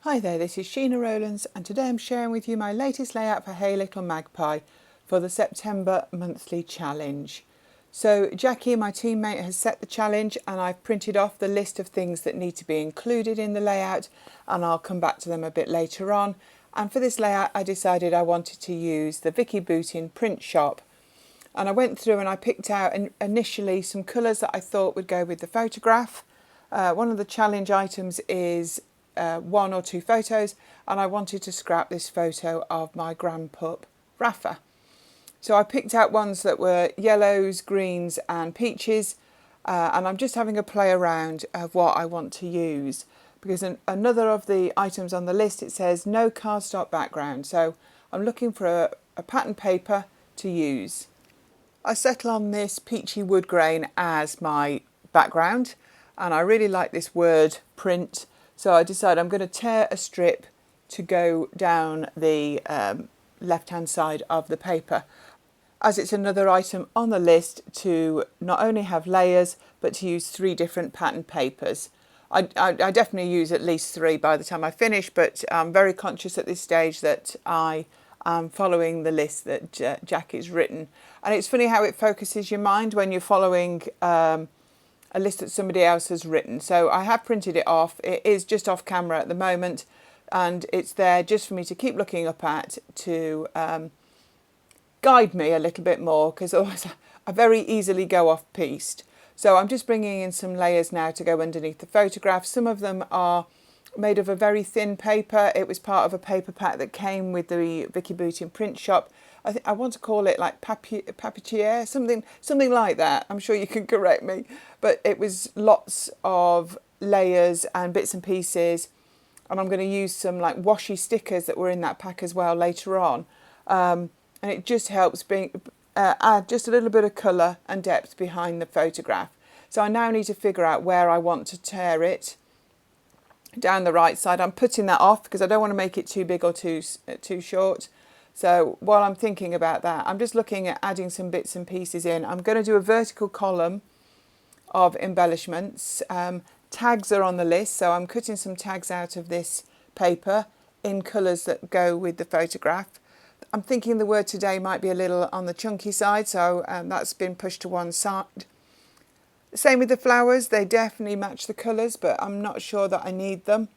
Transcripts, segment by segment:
Hi there, this is Sheena Rowlands and today I'm sharing with you my latest layout for Hey Little Magpie for the September monthly challenge. So Jackie, my teammate, has set the challenge and I've printed off the list of things that need to be included in the layout, and I'll come back to them a bit later on. And for this layout I decided I wanted to use the Vicki Boutin Print Shop, and I went through and I picked out initially some colours that I thought would go with the photograph. One of the challenge items is one or two photos, and I wanted to scrap this photo of my grandpup Rafa. So I picked out ones that were yellows, greens and peaches, and I'm just having a play around of what I want to use, because another of the items on the list, it says no cardstock background, so I'm looking for a pattern paper to use. I settle on this peachy wood grain as my background, and I really like this word print. So I decided I'm going to tear a strip to go down the left-hand side of the paper, as it's another item on the list to not only have layers, but to use 3 different pattern papers. I definitely use at least 3 by the time I finish, but I'm very conscious at this stage that I am following the list that Jackie's written. And it's funny how it focuses your mind when you're following a list that somebody else has written. So I have printed it off. It is just off camera at the moment, and it's there just for me to keep looking up at to guide me a little bit more, because otherwise I very easily go off piste. So I'm just bringing in some layers now to go underneath the photograph. Some of them are made of a very thin paper. It was part of a paper pack that came with the Vicki Boutin Print Shop. I want to call it like papier, something like that. I'm sure you can correct me. But it was lots of layers and bits and pieces. And I'm going to use some like washi stickers that were in that pack as well later on. And it just helps add just a little bit of colour and depth behind the photograph. So I now need to figure out where I want to tear it. Down the right side, I'm putting that off because I don't want to make it too big or too short. So while I'm thinking about that, I'm just looking at adding some bits and pieces in. I'm going to do a vertical column of embellishments. Tags are on the list, so I'm cutting some tags out of this paper in colours that go with the photograph. I'm thinking the word today might be a little on the chunky side, so that's been pushed to one side. Same with the flowers, they definitely match the colours, but I'm not sure that I need them.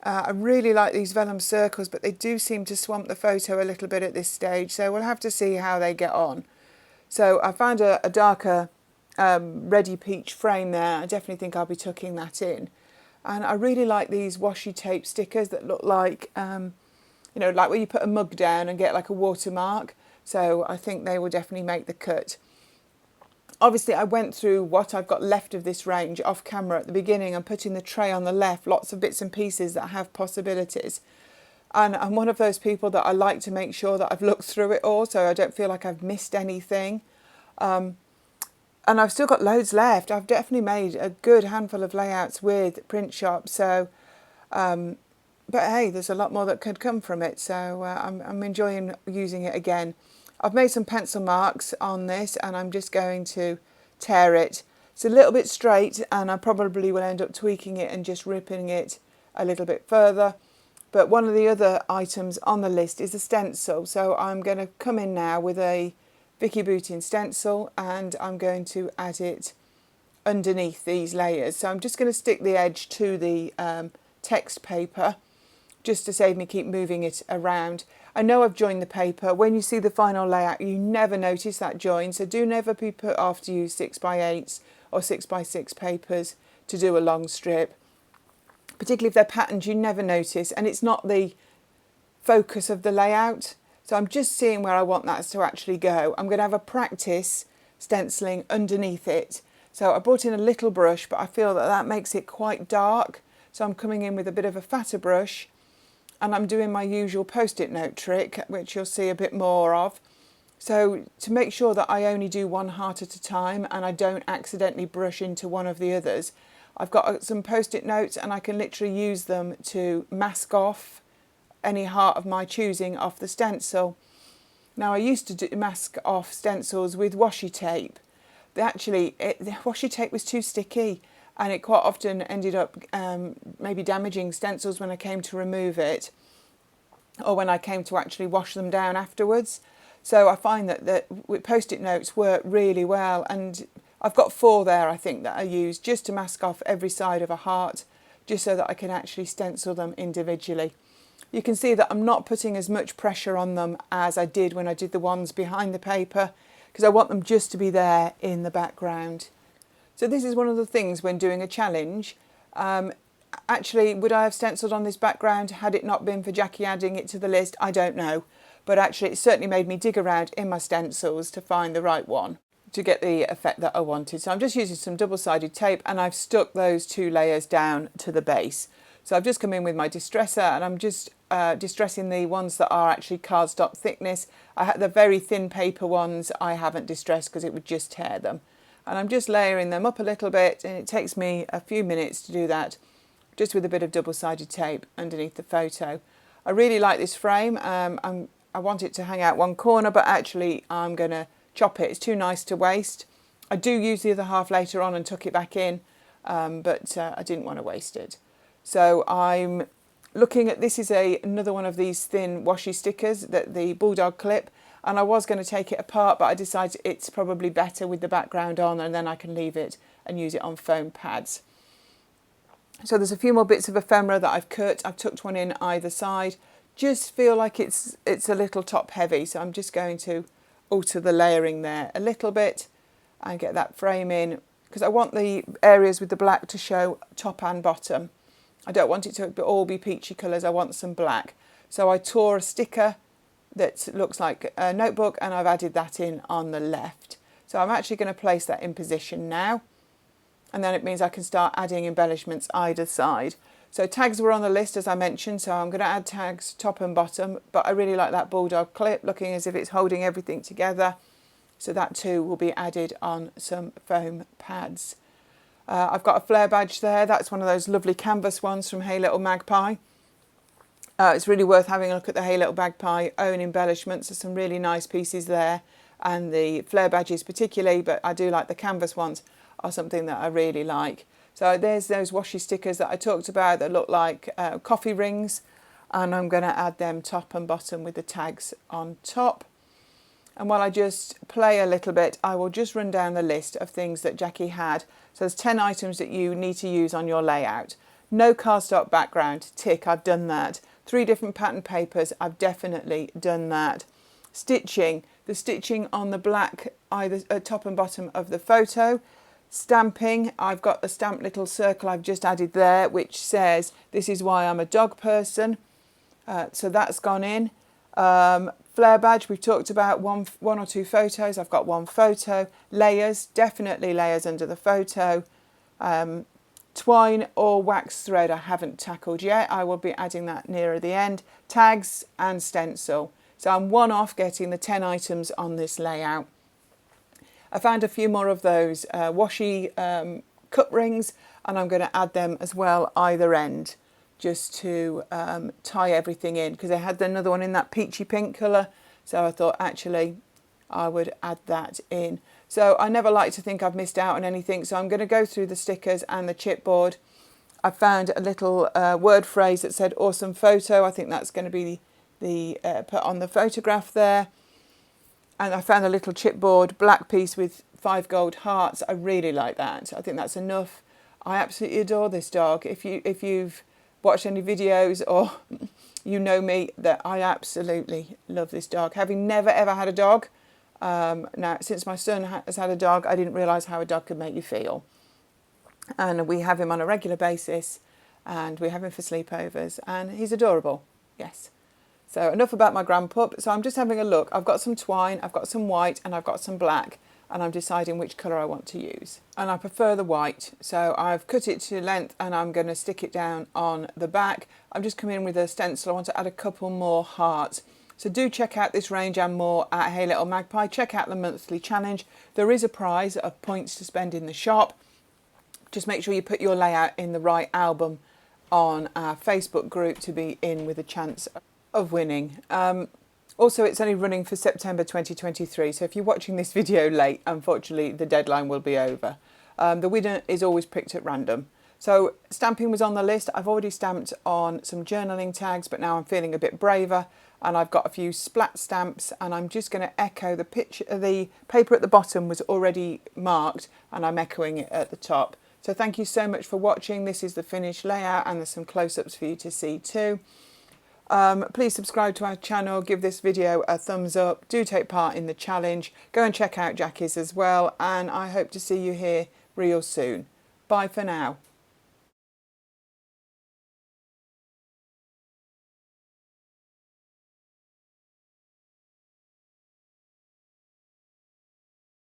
I really like these vellum circles, but they do seem to swamp the photo a little bit at this stage, so we'll have to see how they get on. So I found a darker reddy peach frame there. I definitely think I'll be tucking that in. And I really like these washi tape stickers that look like, you know, like where you put a mug down and get like a watermark. So I think they will definitely make the cut. Obviously, I went through what I've got left of this range off camera at the beginning and put in the tray on the left lots of bits and pieces that have possibilities. And I'm one of those people that I like to make sure that I've looked through it all, so I don't feel like I've missed anything. And I've still got loads left. I've definitely made a good handful of layouts with Print Shop. So, but hey, there's a lot more that could come from it. So I'm enjoying using it again. I've made some pencil marks on this and I'm just going to tear it. It's a little bit straight and I probably will end up tweaking it and just ripping it a little bit further. But one of the other items on the list is a stencil. So I'm going to come in now with a Vicki Boutin stencil and I'm going to add it underneath these layers. So I'm just going to stick the edge to the text paper just to save me keep moving it around. I know I've joined the paper. When you see the final layout, you never notice that join, so do never be put off to use 6x8s or 6x6 papers to do a long strip. Particularly if they're patterned, you never notice, and it's not the focus of the layout. So I'm just seeing where I want that to actually go. I'm going to have a practice stenciling underneath it. So I brought in a little brush, but I feel that that makes it quite dark. So I'm coming in with a bit of a fatter brush. And I'm doing my usual post-it note trick, which you'll see a bit more of. So to make sure that I only do one heart at a time and I don't accidentally brush into one of the others, I've got some post-it notes and I can literally use them to mask off any heart of my choosing off the stencil. Now I used to mask off stencils with washi tape. The washi tape was too sticky and it quite often ended up maybe damaging stencils when I came to remove it, or when I came to actually wash them down afterwards. So I find that post-it notes work really well, and I've got 4 there I think that I use just to mask off every side of a heart, just so that I can actually stencil them individually. You can see that I'm not putting as much pressure on them as I did when I did the ones behind the paper, because I want them just to be there in the background. So this is one of the things when doing a challenge. Actually, would I have stenciled on this background had it not been for Jackie adding it to the list? I don't know. But actually it certainly made me dig around in my stencils to find the right one to get the effect that I wanted. So I'm just using some double-sided tape, and I've stuck those 2 layers down to the base. So I've just come in with my distresser, and I'm just distressing the ones that are actually cardstock thickness. The very thin paper ones I haven't distressed because it would just tear them. And I'm just layering them up a little bit, and it takes me a few minutes to do that, just with a bit of double-sided tape underneath the photo. I really like this frame. I want it to hang out one corner, but actually I'm going to chop it. It's too nice to waste. I do use the other half later on and tuck it back in, but I didn't want to waste it. So I'm looking at, this is another one of these thin washi stickers, the Bulldog clip, and I was going to take it apart, but I decided it's probably better with the background on, and then I can leave it and use it on foam pads. So there's a few more bits of ephemera that I've cut. I've tucked one in either side. Just feel like it's a little top heavy, so I'm just going to alter the layering there a little bit and get that frame in, because I want the areas with the black to show top and bottom. I don't want it to all be peachy colours, I want some black. So I tore a sticker that looks like a notebook, and I've added that in on the left. So I'm actually going to place that in position now, and then it means I can start adding embellishments either side. So tags were on the list, as I mentioned, so I'm going to add tags top and bottom, but I really like that Bulldog clip, looking as if it's holding everything together. So that too will be added on some foam pads. I've got a flare badge there. That's one of those lovely canvas ones from Hey Little Magpie. It's really worth having a look at the Hey Little Magpie own embellishments. There's some really nice pieces there, and the flare badges particularly, but I do like the canvas ones, are something that I really like. So there's those washi stickers that I talked about that look like coffee rings, and I'm going to add them top and bottom with the tags on top. And while I just play a little bit, I will just run down the list of things that Jackie had. So there's 10 items that you need to use on your layout. No cardstock background, tick, I've done that. 3 different pattern papers, I've definitely done that. Stitching, the stitching on the black either top and bottom of the photo. Stamping, I've got the stamped little circle I've just added there, which says this is why I'm a dog person. So that's gone in. Flare badge, we've talked about one or two photos. I've got 1 photo. Layers, definitely layers under the photo. Twine or wax thread I haven't tackled yet. I will be adding that nearer the end. Tags and stencil. So I'm one off getting the 10 items on this layout. I found a few more of those washi cup rings, and I'm going to add them as well either end, just to tie everything in, because I had another one in that peachy pink colour, so I thought actually I would add that in. So I never like to think I've missed out on anything, so I'm going to go through the stickers and the chipboard. I found a little word phrase that said awesome photo. I think that's going to be the put on the photograph there. And I found a little chipboard black piece with 5 gold hearts. I really like that. I think that's enough. I absolutely adore this dog. If you've watched any videos, or you know me, that I absolutely love this dog. Having never ever had a dog, now since my son has had a dog, I didn't realise how a dog could make you feel. And we have him on a regular basis, and we have him for sleepovers, and he's adorable, yes. So enough about my grandpup. So I'm just having a look. I've got some twine, I've got some white, and I've got some black, and I'm deciding which colour I want to use. And I prefer the white, so I've cut it to length, and I'm going to stick it down on the back. I'm just coming in with a stencil. I want to add a couple more hearts. So do check out this range and more at Hey Little Magpie. Check out the monthly challenge. There is a prize of points to spend in the shop. Just make sure you put your layout in the right album on our Facebook group to be in with a chance of winning. Also, it's only running for September 2023, so if you're watching this video late, unfortunately the deadline will be over. The winner is always picked at random. So stamping was on the list. I've already stamped on some journaling tags, but now I'm feeling a bit braver, and I've got a few splat stamps, and I'm just going to echo the picture. The paper at the bottom was already marked, and I'm echoing it at the top. So thank you so much for watching. This is the finished layout, and there's some close-ups for you to see too. Please subscribe to our channel, give this video a thumbs up, do take part in the challenge, go and check out Jackie's as well, and I hope to see you here real soon. Bye for now.